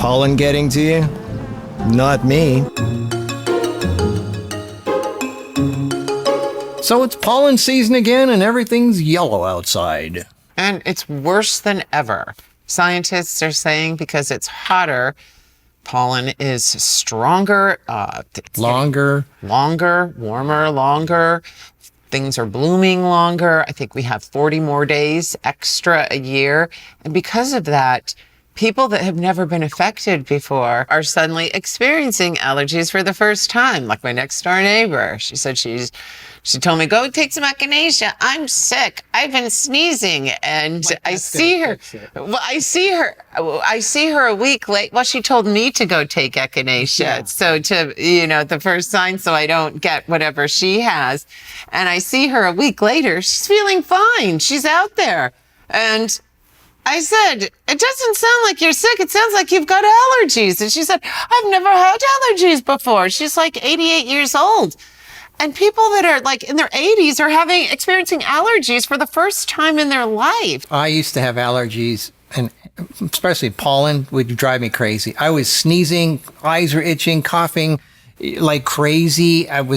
pollen getting to you? Not me. So it's pollen season again and everything's yellow outside. And it's worse than ever. Scientists are saying because it's hotter, pollen is stronger, Longer. warmer, longer. Things are blooming longer. I think we have 40 more days extra a year. And because of that, people that have never been affected before are suddenly experiencing allergies for the first time. Like my next door neighbor, she said she told me, go take some echinacea. I'm sick. I've been sneezing. And I see her a week late. Well, she told me to go take echinacea. Yeah. So the first sign, so I don't get whatever she has. And I see her a week later. She's feeling fine. She's out there. And I said, it doesn't sound like you're sick. It sounds like you've got allergies. And she said, I've never had allergies before. She's like 88 years old. And people that are like in their 80s are experiencing allergies for the first time in their life. I used to have allergies, and especially pollen would drive me crazy. I was sneezing, eyes were itching, coughing like crazy. Allergies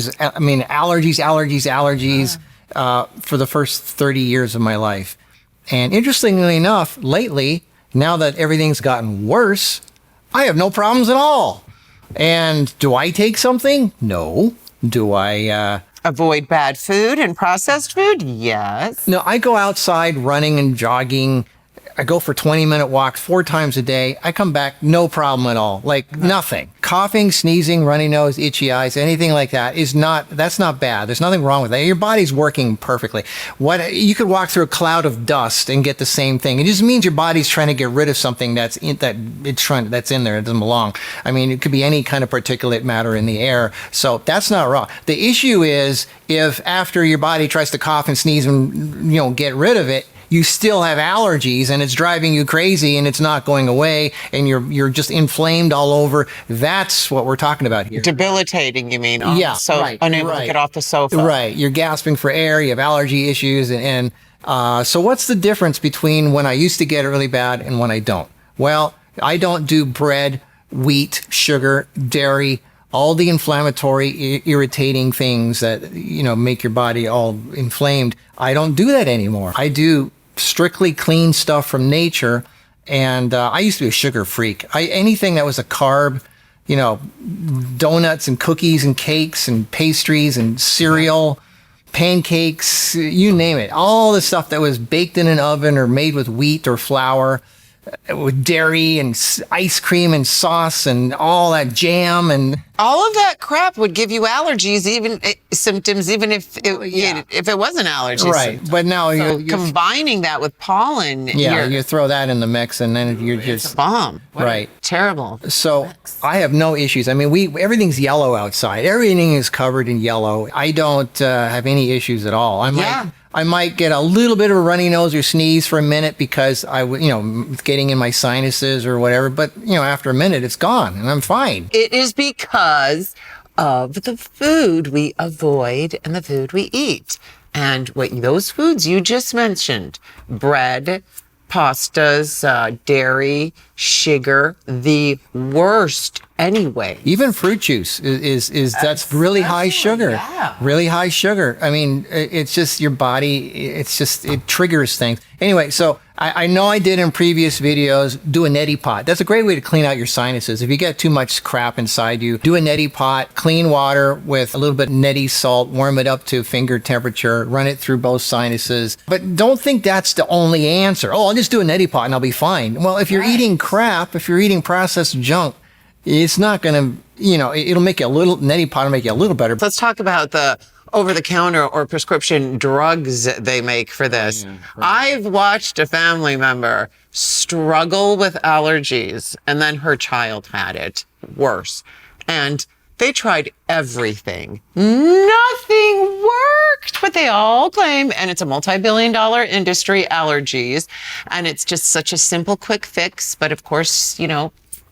for the first 30 years of my life. And interestingly enough, lately, now that everything's gotten worse, I have no problems at all. And do I take something? No. Do I avoid bad food and processed food? Yes. No, I go outside running and jogging. I go for 20-minute walks 4 times a day. I come back, no problem at all. Like nothing. Coughing, sneezing, runny nose, itchy eyes, anything like that that's not bad. There's nothing wrong with that. Your body's working perfectly. You could walk through a cloud of dust and get the same thing. It just means your body's trying to get rid of something that's in there. It doesn't belong. I mean, it could be any kind of particulate matter in the air. So that's not wrong. The issue is if after your body tries to cough and sneeze and, get rid of it, you still have allergies and it's driving you crazy and it's not going away and you're just inflamed all over. That's what we're talking about here. Debilitating, you mean? Yeah, right. Unable to get off the sofa. Right. You're gasping for air. You have allergy issues. And so what's the difference between when I used to get it really bad and when I don't? Well, I don't do bread, wheat, sugar, dairy, all the inflammatory, irritating things that, make your body all inflamed. I don't do that anymore. I do strictly clean stuff from nature. And I used to be a sugar freak. Anything that was a carb, donuts and cookies and cakes and pastries and cereal, pancakes, you name it. All the stuff that was baked in an oven or made with wheat or flour, with dairy and ice cream and sauce and all that jam and all of that crap would give you allergies, symptoms, even if it wasn't allergies. Right, but now you're combining that with pollen. Yeah, you throw that in the mix, and then you're it's just a bomb. Right, terrible. So I have no issues. I mean, everything's yellow outside. Everything is covered in yellow. I don't have any issues at all. I might get a little bit of a runny nose or sneeze for a minute because it's getting in my sinuses or whatever. But, after a minute, it's gone and I'm fine. It is because of the food we avoid and the food we eat. And those foods you just mentioned, bread, pastas, dairy, sugar, the worst anyway. Even fruit juice is that's really high sugar. Yeah. Really high sugar. I mean, it's just your body, it triggers things. Anyway, so I know I did in previous videos, do a neti pot. That's a great way to clean out your sinuses. If you get too much crap inside you, do a neti pot, clean water with a little bit of neti salt, warm it up to finger temperature, run it through both sinuses. But don't think that's the only answer. Oh, I'll just do a neti pot and I'll be fine. Well, if you're eating crap, if you're eating processed junk, it's not going to, it'll make you neti pot will make you a little better. Let's talk about the over-the-counter or prescription drugs they make for this. Yeah, right. I've watched a family member struggle with allergies, and then her child had it worse. And they tried everything. Nothing worked, but they all claim, and it's a multi-billion-dollar industry, allergies, and it's just such a simple, quick fix. But of course,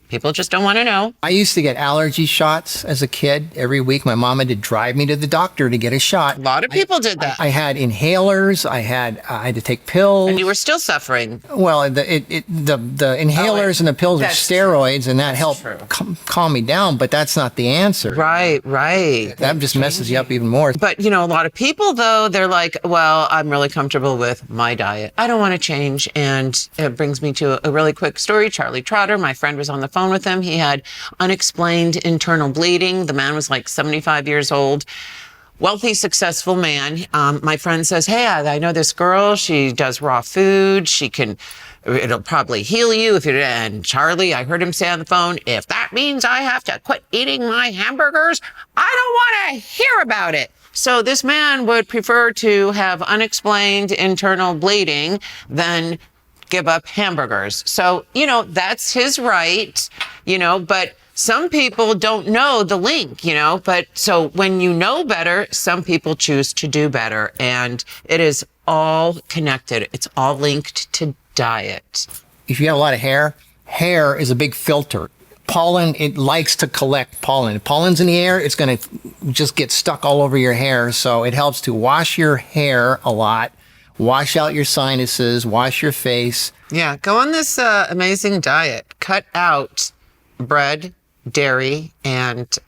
People just don't want to know. I used to get allergy shots as a kid. Every week, my mom had to drive me to the doctor to get a shot. A lot of people did that. I had inhalers. I had to take pills. And you were still suffering. Well, the inhalers and the pills are that's steroids, and that helped true. calm me down. But that's not the answer. Right. That just messes you up even more. But, a lot of people, though, they're like, well, I'm really comfortable with my diet. I don't want to change. And it brings me to a really quick story. Charlie Trotter, my friend, was on the phone with him. He had unexplained internal bleeding. The man was like 75 years old. Wealthy, successful man. My friend says, hey, I know this girl. She does raw food. It'll probably heal you. And Charlie, I heard him say on the phone, if that means I have to quit eating my hamburgers, I don't want to hear about it. So this man would prefer to have unexplained internal bleeding than give up hamburgers. So, that's his right, but some people don't know the link, but so when you know better, some people choose to do better, and it is all connected. It's all linked to diet. If you have a lot of hair is a big filter. Pollen, it likes to collect pollen. If pollen's in the air, it's going to just get stuck all over your hair. So it helps to wash your hair a lot, wash out your sinuses, wash your face. Yeah, go on this amazing diet. Cut out bread, dairy, and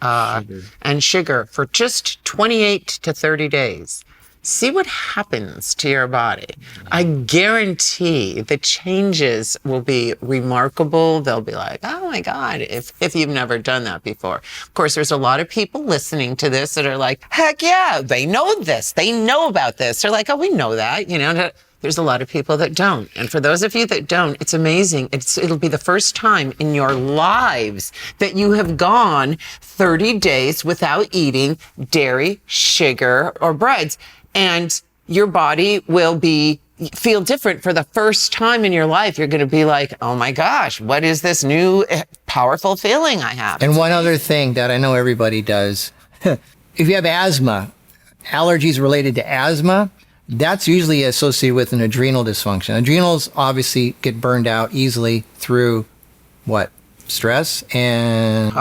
sugar for just 28 to 30 days. See what happens to your body. I guarantee the changes will be remarkable. They'll be like, oh my God, if you've never done that before. Of course, there's a lot of people listening to this that are like, heck yeah, they know this. They know about this. They're like, oh, we know that, There's a lot of people that don't. And for those of you that don't, it's amazing. It'll be the first time in your lives that you have gone 30 days without eating dairy, sugar, or breads. And your body will feel different for the first time in your life. You're going to be like, oh my gosh, what is this new powerful feeling I have? And one other thing that I know everybody does, if you have asthma, allergies related to asthma, that's usually associated with an adrenal dysfunction. Adrenals obviously get burned out easily through what? Stress and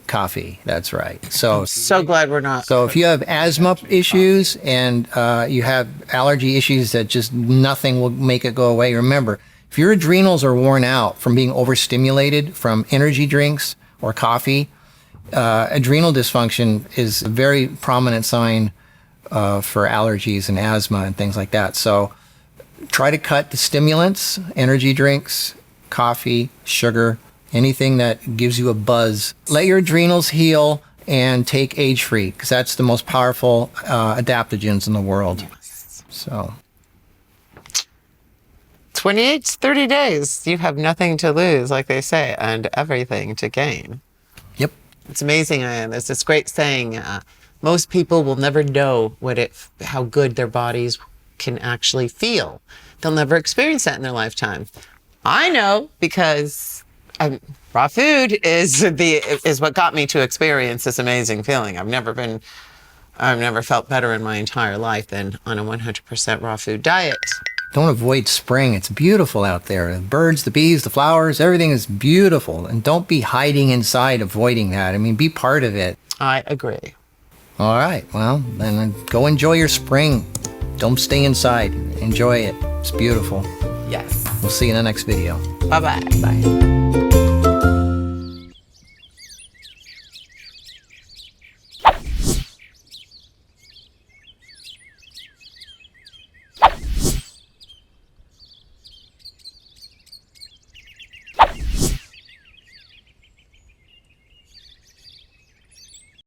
coffee. That's right. So glad we're not. So if you have asthma issues and you have allergy issues that just nothing will make it go away, remember, if your adrenals are worn out from being overstimulated from energy drinks or coffee, adrenal dysfunction is a very prominent sign for allergies and asthma and things like that. So try to cut the stimulants, energy drinks, coffee, sugar, anything that gives you a buzz. Let your adrenals heal and take age-free, because that's the most powerful adaptogens in the world. So 28 to 30 days, you have nothing to lose, like they say, and everything to gain. Yep. It's amazing. There's this great saying, most people will never know how good their bodies can actually feel. They'll never experience that in their lifetime. I know, because raw food is what got me to experience this amazing feeling. I've never felt better in my entire life than on a 100% raw food diet. Don't avoid spring. It's beautiful out there. The birds, the bees, the flowers, everything is beautiful. And don't be hiding inside avoiding that. I mean, be part of it. I agree. All right. Well, then go enjoy your spring. Don't stay inside. Enjoy it. It's beautiful. Yes. We'll see you in the next video. Bye-bye. Bye.